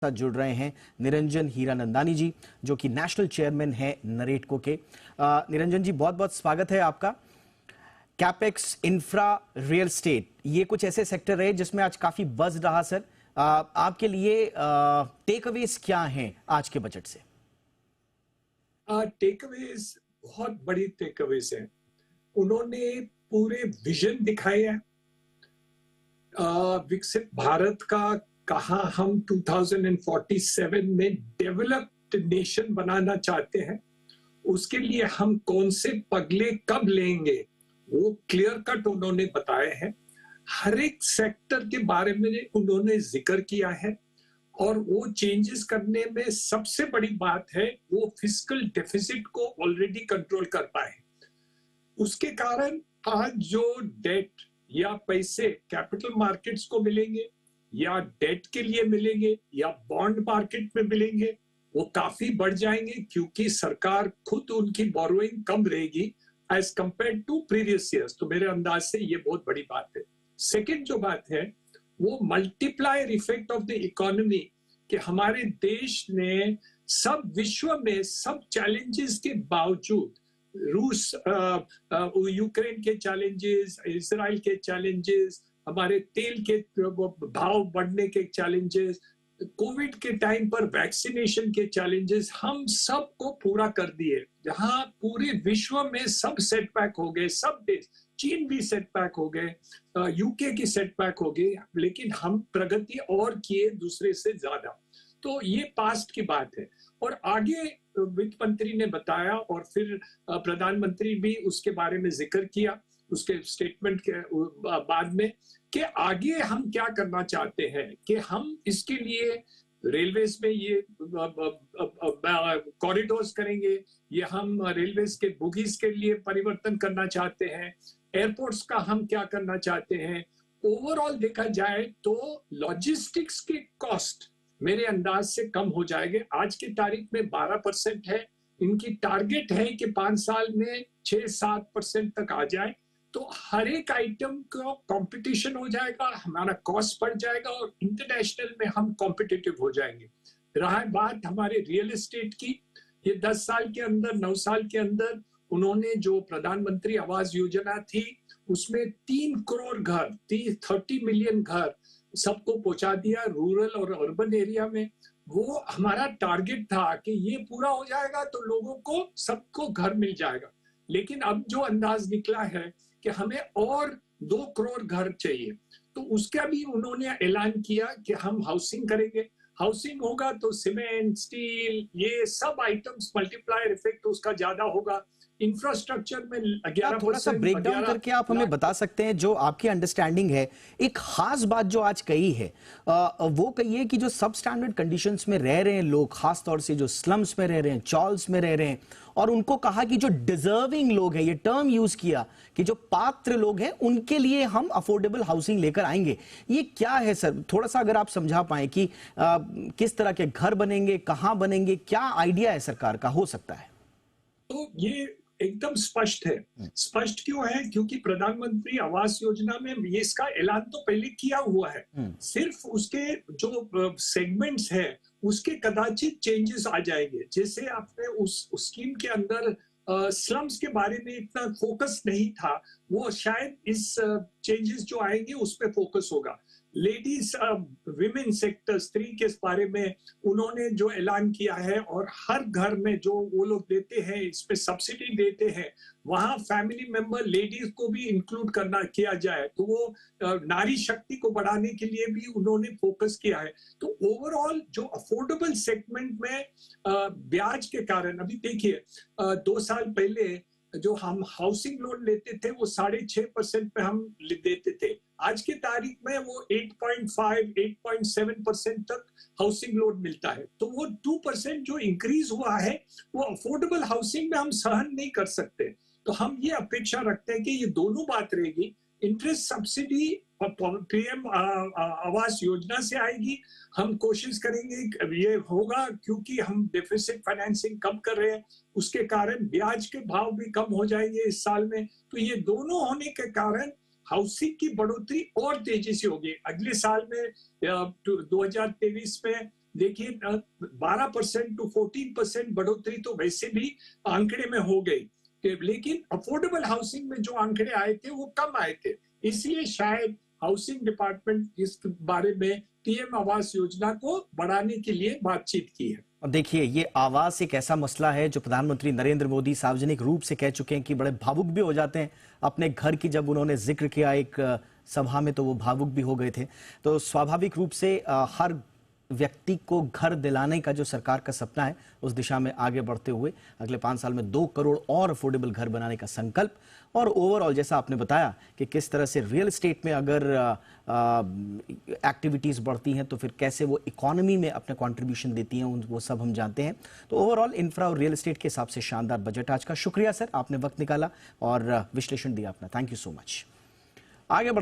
साथ जुड़ रहे हैं निरंजन हीरानंदानी जी, जो कि नेशनल चेयरमैन हैं नरेटको के। निरंजन जी, बहुत बहुत स्वागत है आपका। कैपेक्स, इंफ्रा, रियल एस्टेट, ये कुछ ऐसे सेक्टर रहे जिसमें आज काफी बज़ रहा सर। आपके लिए टेक अवेज क्या हैं आज के बजट से? टेक अवेज बहुत बड़ी टेक अवेज है। उन्होंने पूरे विजन दिखाए हैं विकसित भारत का, कहा हम 2047 में डेवलप्ड नेशन बनाना चाहते हैं। उसके लिए हम कौन से पगले कब लेंगे वो क्लियर कट उन्होंने बताए हैं। हर एक सेक्टर के बारे में उन्होंने जिक्र किया है और वो चेंजेस करने में सबसे बड़ी बात है वो फिस्कल डेफिसिट को ऑलरेडी कंट्रोल कर पाए। उसके कारण आज जो डेट या पैसे कैपिटल मार्केट्स को मिलेंगे या डेट के लिए मिलेंगे या बॉन्ड मार्केट में मिलेंगे वो काफी बढ़ जाएंगे, क्योंकि सरकार खुद उनकी बोरोइंग कम रहेगी as compared to previous years. तो मेरे अंदाज से ये बहुत बड़ी बात है। सेकेंड जो बात है वो multiplier effect of the economy, कि हमारे देश ने सब विश्व में सब चैलेंजेस के बावजूद, रूस यूक्रेन के चैलेंजेस, इजराइल के चैलेंजेस, हमारे तेल के भाव बढ़ने के चैलेंजेस, कोविड के टाइम पर वैक्सीनेशन के चैलेंजेस, हम सबको पूरा कर दिए। जहां पूरे विश्व में सब सेटबैक हो गए, सब देश, चीन भी सेटबैक हो गए, यूके की सेटबैक हो गई, लेकिन हम प्रगति और किए दूसरे से ज्यादा। तो ये पास्ट की बात है। और आगे वित्त मंत्री ने बताया और फिर प्रधानमंत्री भी उसके बारे में जिक्र किया उसके स्टेटमेंट के बाद में, कि आगे हम क्या करना चाहते हैं, कि हम इसके लिए रेलवेज में ये कॉरिडोर्स करेंगे, ये हम रेलवेज के बुगीज के लिए परिवर्तन करना चाहते हैं, एयरपोर्ट्स का हम क्या करना चाहते हैं। ओवरऑल देखा जाए तो लॉजिस्टिक्स की कॉस्ट मेरे अंदाज से कम हो जाएंगे। आज की तारीख में 12% है, इनकी टारगेट है कि 5 साल में 6-7% तक आ जाए। तो हर एक आइटम का कंपटीशन हो जाएगा, हमारा कॉस्ट बढ़ जाएगा और इंटरनेशनल में हम कॉम्पिटिटिव हो जाएंगे। रहा बात हमारे रियल एस्टेट की, ये 10 साल के अंदर, 9 साल के अंदर उन्होंने जो प्रधानमंत्री आवास योजना थी उसमें 3 करोड़ घर, 30 मिलियन घर सबको पहुंचा दिया रूरल और अर्बन एरिया में। वो हमारा टारगेट था कि ये पूरा हो जाएगा तो लोगों को सबको घर मिल जाएगा। लेकिन अब जो अंदाज निकला है कि हमें और 2 करोड़ घर चाहिए, तो उसका भी उन्होंने ऐलान किया कि हम हाउसिंग करेंगे। हाउसिंग होगा तो सीमेंट, स्टील, ये सब आइटम्स मल्टीप्लायर इफेक्ट उसका ज्यादा होगा। इंफ्रास्ट्रक्चर में 11%, थोड़ा सा ब्रेक डाउन करके आप हमें बता सकते हैं, जो आपकी अंडरस्टैंडिंग है। एक खास बात जो आज कही है वो कही है कि जो सब स्टैंडर्ड कंडीशंस में रह रहे हैं लोग, खास तौर से जो स्लम्स में रह रहे हैं, चॉल्स में रह रहे हैं, और उनको कहा कि जो डिजर्विंग लोग हैं, ये टर्म यूज किया कि जो पात्र लोग हैं उनके लिए हम अफोर्डेबल हाउसिंग लेकर आएंगे। ये क्या है सर, थोड़ा सा अगर आप समझा पाए कि किस तरह के घर बनेंगे, कहां बनेंगे, क्या आइडिया है सरकार का हो सकता है? तो ये एकदम स्पष्ट है। स्पष्ट क्यों है? क्योंकि प्रधानमंत्री आवास योजना में ये इसका ऐलान तो पहले किया हुआ है, सिर्फ उसके जो सेगमेंट्स है उसके कदाचित चेंजेस आ जाएंगे। जैसे आपने उस स्कीम के अंदर स्लम्स के बारे में इतना फोकस नहीं था, वो शायद इस चेंजेस जो आएंगे उस पर फोकस होगा। लेडीज विमेन सेक्टर, स्त्री के बारे में उन्होंने जो ऐलान किया है, और हर घर में जो वो लोग देते हैं, इस पे सब्सिडी देते हैं, वहां फैमिली मेंबर लेडीज को भी इंक्लूड करना किया जाए, तो वो नारी शक्ति को बढ़ाने के लिए भी उन्होंने फोकस किया है। तो ओवरऑल जो अफोर्डेबल सेगमेंट में ब्याज के कारण, अभी देखिए 2 साल पहले जो हम हाउसिंग लोन लेते थे वो 6.5% पे हम देते थे। आज की तारीख में वो 8.5, 8.7% तक हाउसिंग लोन मिलता है। तो वो 2% जो इंक्रीज हुआ है वो अफोर्डेबल हाउसिंग में हम सहन नहीं कर सकते। तो हम ये अपेक्षा रखते हैं कि ये दोनों बात रहेगी। Interest subsidy PM Awas Yojana से आएगी, हम कोशिश करेंगे ये होगा, क्योंकि हम डेफिसिट फाइनेंसिंग कम कर रहे हैं, उसके कारण ब्याज के भाव भी कम हो जाएंगे इस साल में। तो ये दोनों होने के कारण हाउसिंग की बढ़ोतरी और तेजी से होगी। अगले साल में 2023 में देखिए 12% to 14% बढ़ोतरी तो वैसे भी आंकड़े में हो गई, लेकिन अफोर्डेबल हाउसिंग में जो आंकड़े आए थे वो कम आए थे, इसलिए शायद हाउसिंग डिपार्टमेंट इस बारे में पीएम आवास योजना को बढ़ाने के लिए बातचीत की है। और देखिए, ये आवास एक ऐसा मसला है जो प्रधानमंत्री नरेंद्र मोदी सार्वजनिक रूप से कह चुके हैं कि बड़े भावुक भी हो जाते हैं अपने घर की। जब उन्होंने जिक्र किया एक सभा में तो वो भावुक भी हो गए थे। तो स्वाभाविक रूप से हर व्यक्ति को घर दिलाने का जो सरकार का सपना है, उस दिशा में आगे बढ़ते हुए अगले 5 साल में 2 करोड़ और अफोर्डेबल घर बनाने का संकल्प। और ओवरऑल जैसा आपने बताया कि किस तरह से रियल एस्टेट में अगर एक्टिविटीज बढ़ती हैं तो फिर कैसे वो इकोनॉमी में अपना कंट्रीब्यूशन देती हैं, वो सब हम जानते हैं। तो ओवरऑल इंफ्रा और रियल एस्टेट के हिसाब से शानदार बजट आज का। शुक्रिया सर, आपने वक्त निकाला और विश्लेषण दिया अपना। Thank you so much. आगे